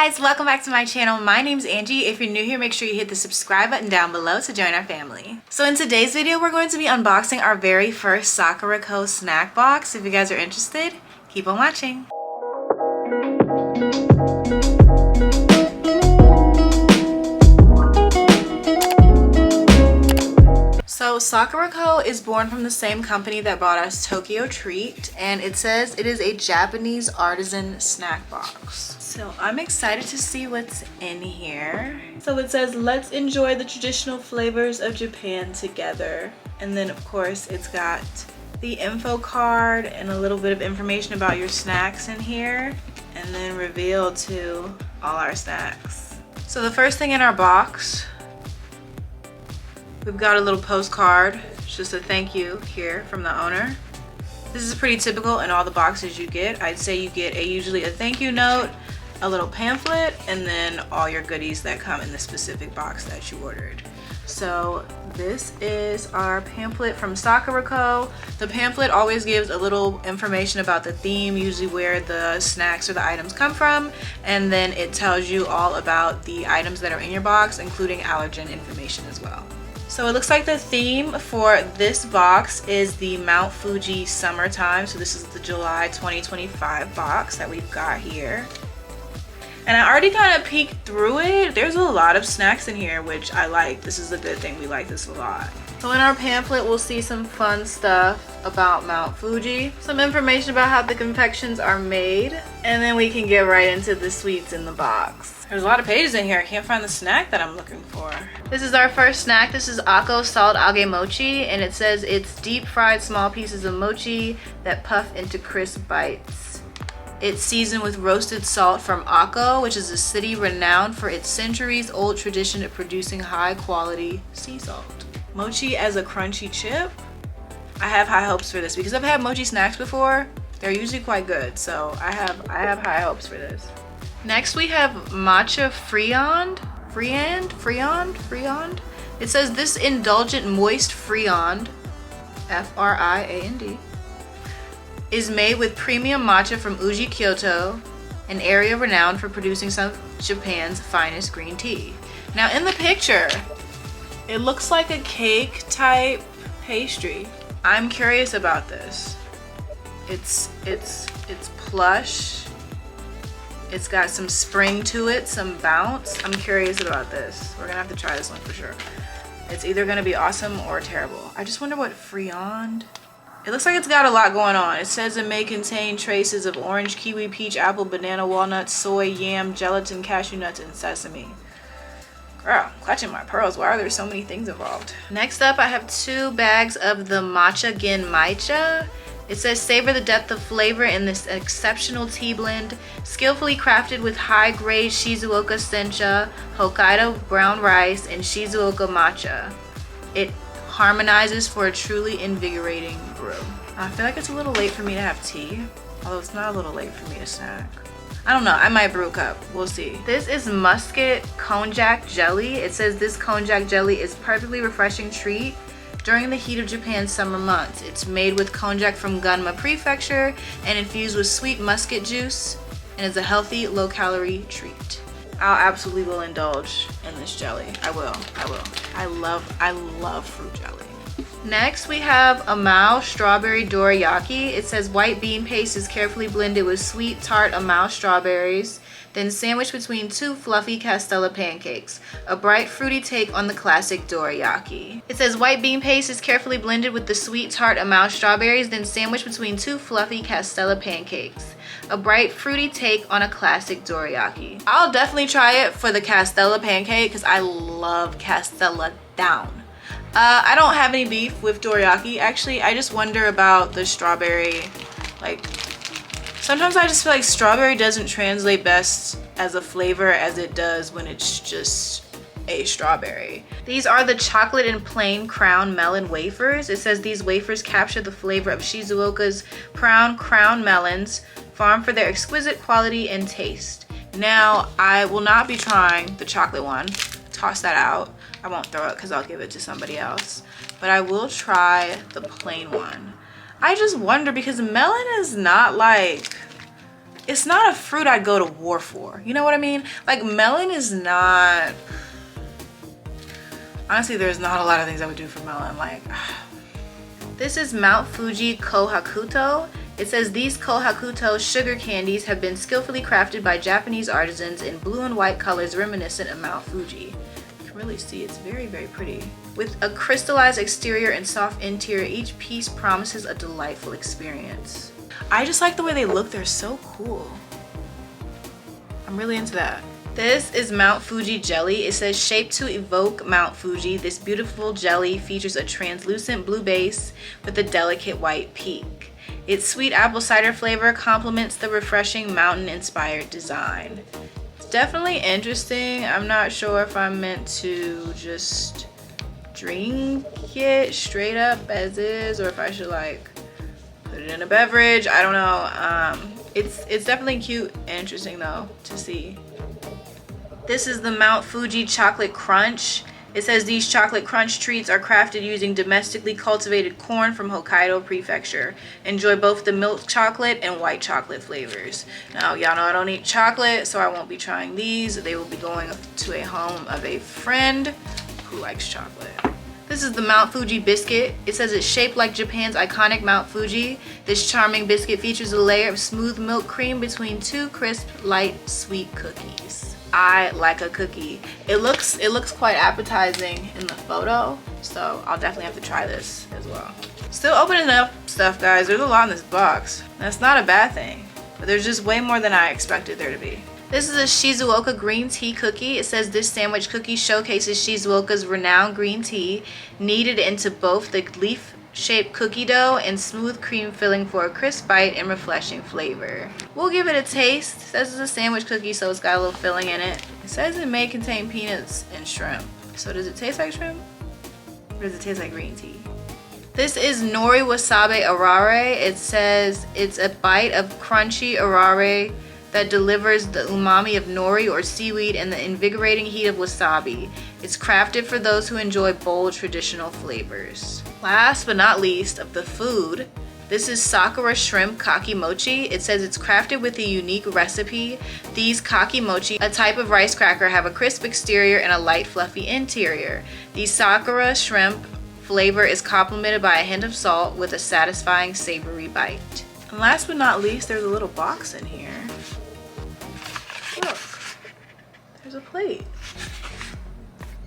guys, welcome back to my channel. My name's Angie. If you're new here, make sure you hit the subscribe button down below to join our family. So in today's video, we're going to be unboxing our very first SakuraCo snack box. If you guys are interested, keep on watching. So SakuraCo is born from the same company that brought us Tokyo Treat, and it says it is a Japanese artisan snack box. So I'm excited to see what's in here. So it says, let's enjoy the traditional flavors of Japan together. And then of course it's got the info card and a little bit of information about your snacks in here, and then revealed to all our snacks. So the first thing in our box, we've got a little postcard. It's just a thank you here from the owner. This is pretty typical in all the boxes you get. I'd say you get usually a thank you note, a little pamphlet, and then all your goodies that come in the specific box that you ordered. So this is our pamphlet from SakuraCo. The pamphlet always gives a little information about the theme, usually where the snacks or the items come from, and then it tells you all about the items that are in your box, including allergen information as well. So it looks like the theme for this box is the Mount Fuji summertime. So this is the July 2025 box that we've got here. And I already kind of peeked through it. There's a lot of snacks in here, which I like. This is a good thing. We like this a lot. So in our pamphlet, we'll see some fun stuff about Mount Fuji, some information about how the confections are made, and then we can get right into the sweets in the box. There's a lot of pages in here. I can't find the snack that I'm looking for. This is our first snack. This is Akko salt algae mochi, and it says it's deep fried small pieces of mochi that puff into crisp bites. It's seasoned with roasted salt from Akko, which is a city renowned for its centuries-old tradition of producing high-quality sea salt. Mochi as a crunchy chip. I have high hopes for this because I've had mochi snacks before. They're usually quite good, so I have high hopes for this. Next we have matcha friand. It says this indulgent moist friand, F-R-I-A-N-D, is made with premium matcha from Fuji, Kyoto, an area renowned for producing some of Japan's finest green tea. Now in the picture, it looks like a cake type pastry. I'm curious about this. It's plush. It's got some spring to it, some bounce. I'm curious about this. We're gonna have to try this one for sure. It's either gonna be awesome or terrible. I just wonder what friand. It looks like it's got a lot going on. It says it may contain traces of orange, kiwi, peach, apple, banana, walnut, soy, yam, gelatin, cashew nuts, and sesame. Girl, clutching my pearls. Why are there so many things involved? Next up, I have 2 bags of the matcha genmaicha. It says savor the depth of flavor in this exceptional tea blend, skillfully crafted with high-grade Shizuoka sencha, Hokkaido brown rice, and Shizuoka matcha. It harmonizes for a truly invigorating brew. I feel like it's a little late for me to have tea, although it's not a little late for me to snack. I don't know, I might brew a cup, we'll see. This is musket konjac jelly. It says this konjac jelly is perfectly refreshing treat during the heat of Japan's summer months. It's made with konjac from Gunma Prefecture and infused with sweet musket juice, and is a healthy, low-calorie treat. I'll absolutely will indulge in this jelly. I will. I love fruit jelly. Next we have Amao strawberry dorayaki. It says white bean paste is carefully blended with sweet tart Amao strawberries, then sandwiched between 2 fluffy castella pancakes, a bright fruity take on the classic dorayaki. It says white bean paste is carefully blended with the sweet tart Amao strawberries, then sandwiched between 2 fluffy castella pancakes, a bright fruity take on a classic dorayaki. I'll definitely try it for the castella pancake because I love castella down. I don't have any beef with dorayaki. Actually, I just wonder about the strawberry. Like, sometimes I just feel like strawberry doesn't translate best as a flavor as it does when it's just a strawberry. These are the chocolate and plain crown melon wafers. It says these wafers capture the flavor of Shizuoka's crown melons, farmed for their exquisite quality and taste. Now, I will not be trying the chocolate one. Toss that out. I won't throw it because I'll give it to somebody else. But I will try the plain one. I just wonder because melon is not like it's not a fruit I'd go to war for. You know what I mean? Like melon is not, honestly, there's not a lot of things I would do for melon. Like, this is Mount Fuji Kohakuto. It says these Kohakuto sugar candies have been skillfully crafted by Japanese artisans in blue and white colors reminiscent of Mount Fuji. You can really see it's very, very pretty. With a crystallized exterior and soft interior, each piece promises a delightful experience. I just like the way they look. They're so cool. I'm really into that. This is Mount Fuji jelly. It says shaped to evoke Mount Fuji. This beautiful jelly features a translucent blue base with a delicate white peak. Its sweet apple cider flavor complements the refreshing mountain-inspired design. It's definitely interesting. I'm not sure if I'm meant to just drink it straight up as is, or if I should like put it in a beverage. I don't know. It's definitely cute and interesting though to see. This is the Mount Fuji Chocolate Crunch. It says these chocolate crunch treats are crafted using domestically cultivated corn from Hokkaido Prefecture. Enjoy both the milk chocolate and white chocolate flavors. Now, y'all know I don't eat chocolate, so I won't be trying these. They will be going to a home of a friend who likes chocolate. This is the Mount Fuji biscuit. It says it's shaped like Japan's iconic Mount Fuji. This charming biscuit features a layer of smooth milk cream between two crisp, light, sweet cookies. I like a cookie. It looks quite appetizing in the photo, so I'll definitely have to try this as well. Still opening up stuff, guys. There's a lot in this box. That's not a bad thing, but there's just way more than I expected there to be. This is a Shizuoka green tea cookie. It says this sandwich cookie showcases Shizuoka's renowned green tea, kneaded into both the leaf-shaped cookie dough and smooth cream filling for a crisp bite and refreshing flavor. We'll give it a taste. It says it's a sandwich cookie, so it's got a little filling in it. It says it may contain peanuts and shrimp. So does it taste like shrimp? Or does it taste like green tea? This is Nori Wasabi Arare. It says it's a bite of crunchy arare that delivers the umami of nori or seaweed and the invigorating heat of wasabi. It's crafted for those who enjoy bold traditional flavors. Last but not least of the food, this is Sakura Shrimp Kaki Mochi. It says it's crafted with a unique recipe. These Kaki Mochi, a type of rice cracker, have a crisp exterior and a light fluffy interior. The Sakura Shrimp flavor is complemented by a hint of salt with a satisfying savory bite. And last but not least, there's a little box in here. Look, there's a plate.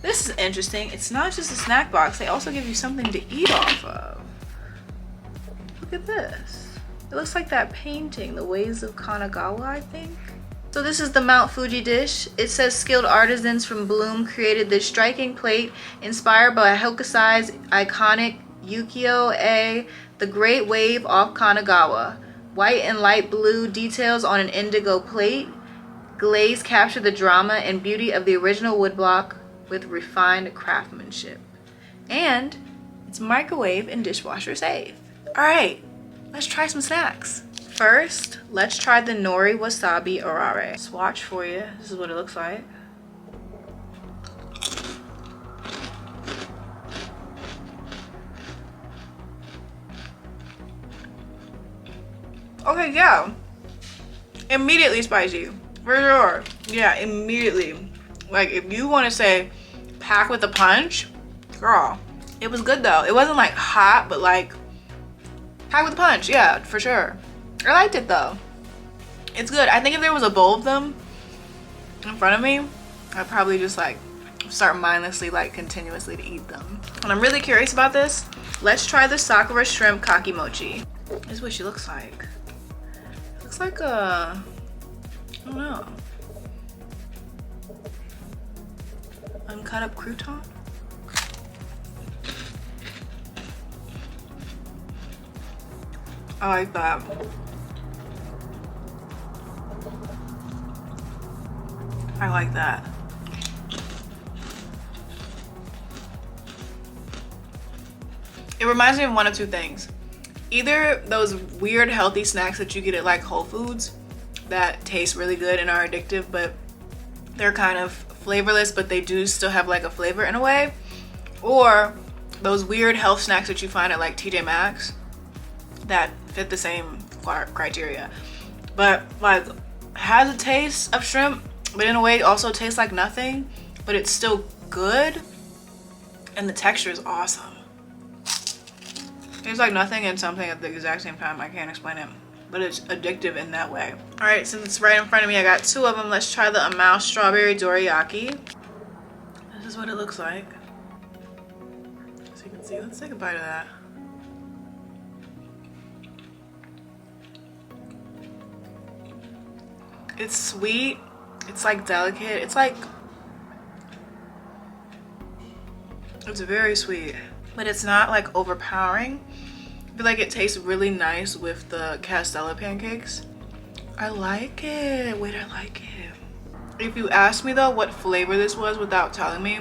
This is interesting. It's not just a snack box. They also give you something to eat off of. Look at this. It looks like that painting, The Ways of Kanagawa, I think. So this is the Mount Fuji dish. It says skilled artisans from Bloom created this striking plate inspired by Hokusai's iconic Ukiyo-e, the Great Wave off Kanagawa. White and light blue details on an indigo plate. Glaze capture the drama and beauty of the original woodblock with refined craftsmanship. And it's microwave and dishwasher safe. All right, let's try some snacks. First, let's try the Nori Wasabi Arare. Swatch for you. This is what it looks like. Okay, yeah. Immediately spicy. For sure. Yeah, immediately. Like, if you want to say pack with a punch, girl. It was good though. It wasn't like hot, but like pack with a punch. Yeah, for sure. I liked it though. It's good. I think if there was a bowl of them in front of me, I'd probably just like start mindlessly, like continuously to eat them. And I'm really curious about this. Let's try the Sakura Shrimp Kaki Mochi. This is what she looks like. It looks like a, I don't know, uncut up crouton. I like that. I like that. It reminds me of one of two things. Either those weird healthy snacks that you get at like Whole Foods that taste really good and are addictive, but they're kind of flavorless, but they do still have like a flavor in a way. Or those weird health snacks that you find at like TJ Maxx that fit the same criteria. but like has a taste of shrimp, but in a way it also tastes like nothing, but it's still good, and the texture is awesome. It's like nothing and something at the exact same time. I can't explain it, but it's addictive in that way. All right, since it's right in front of me, I got two of them. Let's try the Amao Strawberry Dorayaki. This is what it looks like. So you can see, let's take a bite of that. It's sweet, it's like delicate, it's very sweet, but it's not like overpowering. I feel like it tastes really nice with the Castella pancakes. I like it. Wait, I like it. If you ask me though what flavor this was without telling me,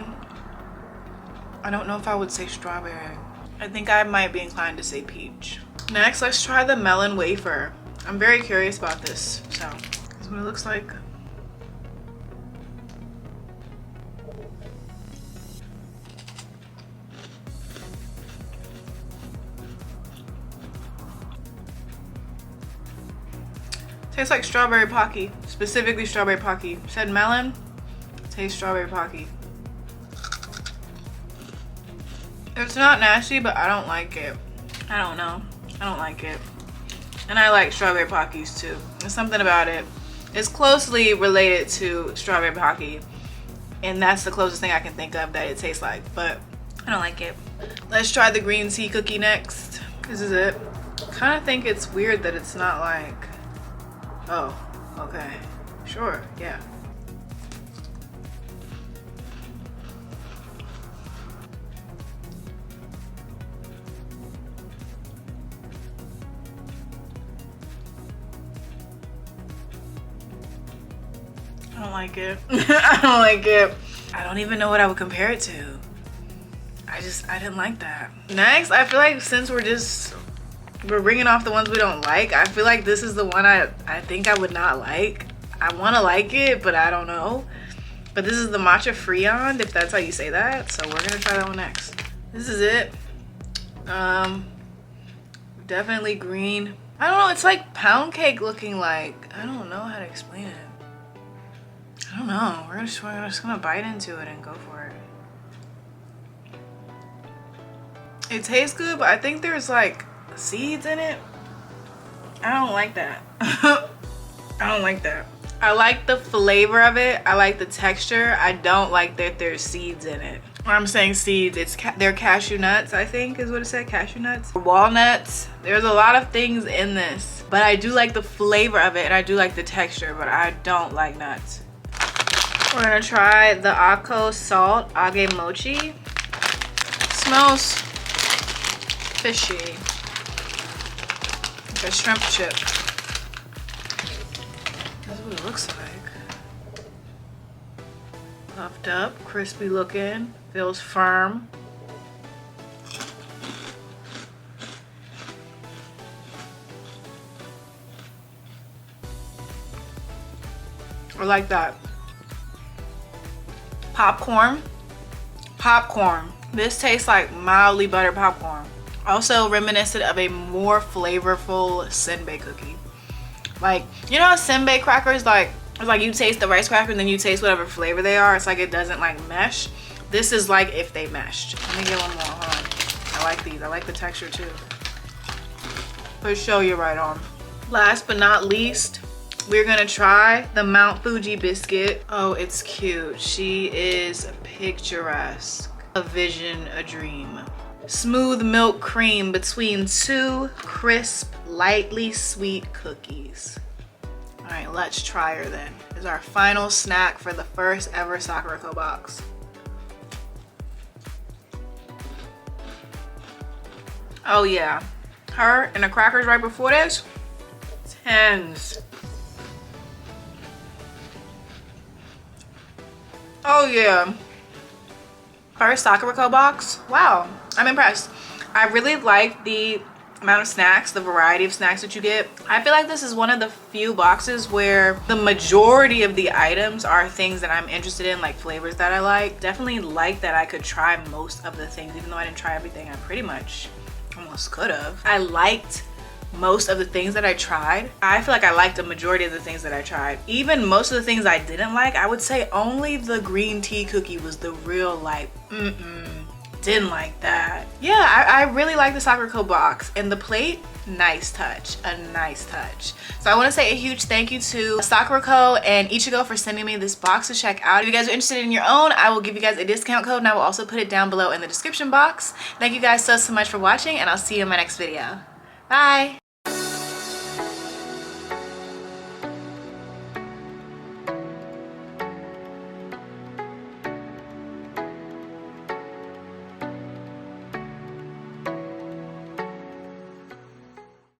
I don't know if I would say strawberry. I think I might be inclined to say peach. Next, let's try the melon wafer. I'm very curious about this. So, this is what it looks like. Tastes like strawberry Pocky, specifically strawberry Pocky. Said melon, tastes strawberry Pocky. It's not nasty, but I don't like it. I don't know. I don't like it. And I like strawberry Pockies too. There's something about it. It's closely related to strawberry Pocky, and that's the closest thing I can think of that it tastes like, but I don't like it. Let's try the green tea cookie next. This is it. Kind of think it's weird that it's not like, oh, okay, sure, yeah. I don't like it. I don't like it. I don't even know what I would compare it to. I didn't like that. Next, I feel like since we're bringing off the ones we don't like, I feel like this is the one I think I would not like. I want to like it, but I don't know. But this is the matcha friand, if that's how you say that. So we're gonna try that one next. This is it. Definitely green. I don't know, it's like pound cake looking like. I don't know how to explain it. I don't know. We're just gonna bite into it and go for it. It tastes good, but I think there's like seeds in it. I don't like that. I don't like that. I like the flavor of it. I like the texture. I don't like that there's seeds in it. When I'm saying seeds, they're cashew nuts, I think is what it said, cashew nuts. Walnuts. There's a lot of things in this, but I do like the flavor of it and I do like the texture, but I don't like nuts. We're gonna try the Ako Salt Age Mochi. Smells fishy. Like a shrimp chip. That's what it looks like. Puffed up, crispy looking, feels firm. I like that. Popcorn. This tastes like mildly buttered popcorn. Also reminiscent of a more flavorful senbei cookie. Like, you know how senbei crackers, like, it's like you taste the rice cracker and then you taste whatever flavor they are. It's like it doesn't like mesh. This is like if they meshed. Let me get one more, hold on. I like these, I like the texture too. Put show you right on. Last but not least, we're gonna try the Mount Fuji biscuit. Oh, it's cute. She is picturesque. A vision, a dream. Smooth milk cream between two crisp, lightly sweet cookies. All right, let's try her then. This is our final snack for the first ever SakuraCo box. Oh yeah, her and the crackers right before this, 10s. Oh yeah. First SakuraCo box. Wow, I'm impressed. I really like the amount of snacks, the variety of snacks that you get. I feel like this is one of the few boxes where the majority of the items are things that I'm interested in, like flavors that I like. Definitely like that I could try most of the things, even though I didn't try everything. I pretty much almost could have. I liked most of the things that I tried. I feel like I liked a majority of the things that I tried. Even most of the things I didn't like, I would say only the green tea cookie was the real like, didn't like that. Yeah, I really like the SakuraCo box, and the plate, nice touch, a nice touch. So I want to say a huge thank you to SakuraCo and Ichigo for sending me this box to check out. If you guys are interested in your own, I will give you guys a discount code, and I will also put it down below in the description box. Thank you guys so much for watching, and I'll see you in my next video. Bye.